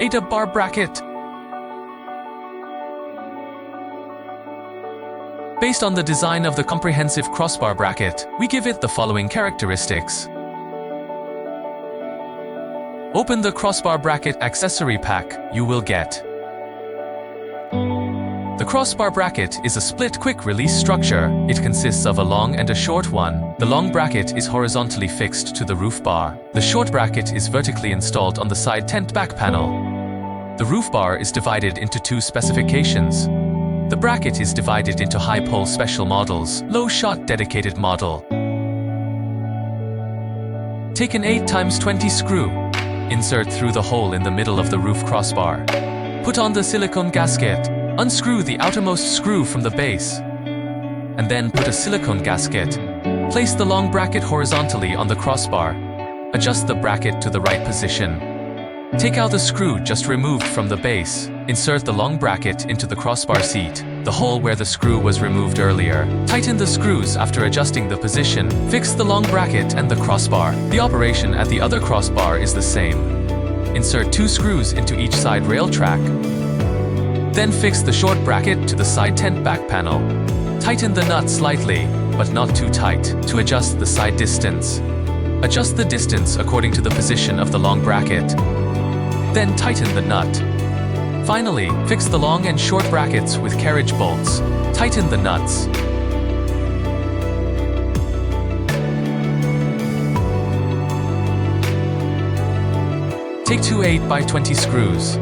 Ada bar bracket. Based on the design of the comprehensive crossbar bracket, we give it the following characteristics. Open the crossbar bracket accessory pack, you will get. The crossbar bracket is a split quick-release structure. It consists of a long and a short one. The long bracket is horizontally fixed to the roof bar. The short bracket is vertically installed on the side tent back panel. The roof bar is divided into two specifications. The bracket is divided into high pole special models, low shot dedicated model. Take an 8x20 screw. Insert through the hole in the middle of the roof crossbar. Put on the silicone gasket. Unscrew the outermost screw from the base. And then put a silicone gasket. Place the long bracket horizontally on the crossbar. Adjust the bracket to the right position. Take out the screw just removed from the base. Insert the long bracket into the crossbar seat, the hole where the screw was removed earlier. Tighten the screws after adjusting the position. Fix the long bracket and the crossbar. The operation at the other crossbar is the same. Insert 2 screws into each side rail track. Then fix the short bracket to the side tent back panel. Tighten the nut slightly, but not too tight, to adjust the side distance. Adjust the distance according to the position of the long bracket. Then tighten the nut. Finally, fix the long and short brackets with carriage bolts. Tighten the nuts. Take 2 8x20 screws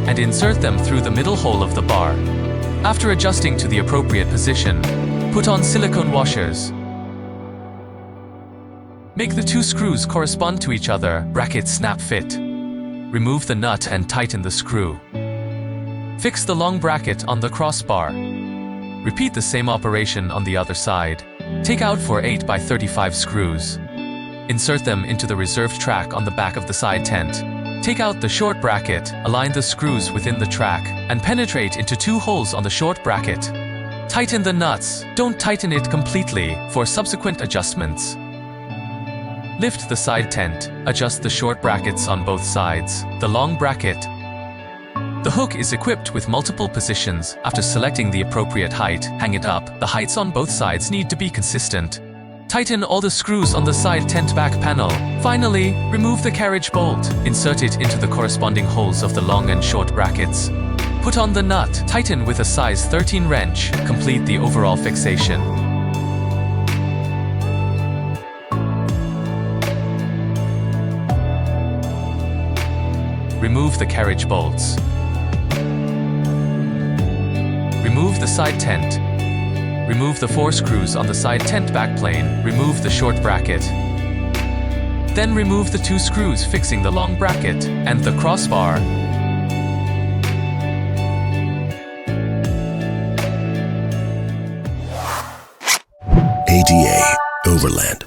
and insert them through the middle hole of the bar. After adjusting to the appropriate position, put on silicone washers. Make the 2 screws correspond to each other, bracket snap fit. Remove the nut and tighten the screw. Fix the long bracket on the crossbar. Repeat the same operation on the other side. Take out 4 8x35 screws. Insert them into the reserved track on the back of the side tent. Take out the short bracket, align the screws within the track, and penetrate into 2 holes on the short bracket. Tighten the nuts. Don't tighten it completely for subsequent adjustments. Lift the side tent. Adjust the short brackets on both sides. The long bracket. The hook is equipped with multiple positions. After selecting the appropriate height, hang it up. The heights on both sides need to be consistent. Tighten all the screws on the side tent back panel. Finally, remove the carriage bolt. Insert it into the corresponding holes of the long and short brackets. Put on the nut. Tighten with a size 13 wrench. Complete the overall fixation. Remove the carriage bolts. Remove the side tent. Remove the 4 screws on the side tent backplane. Remove the short bracket. Then remove the 2 screws fixing the long bracket and the crossbar. ADA Overland.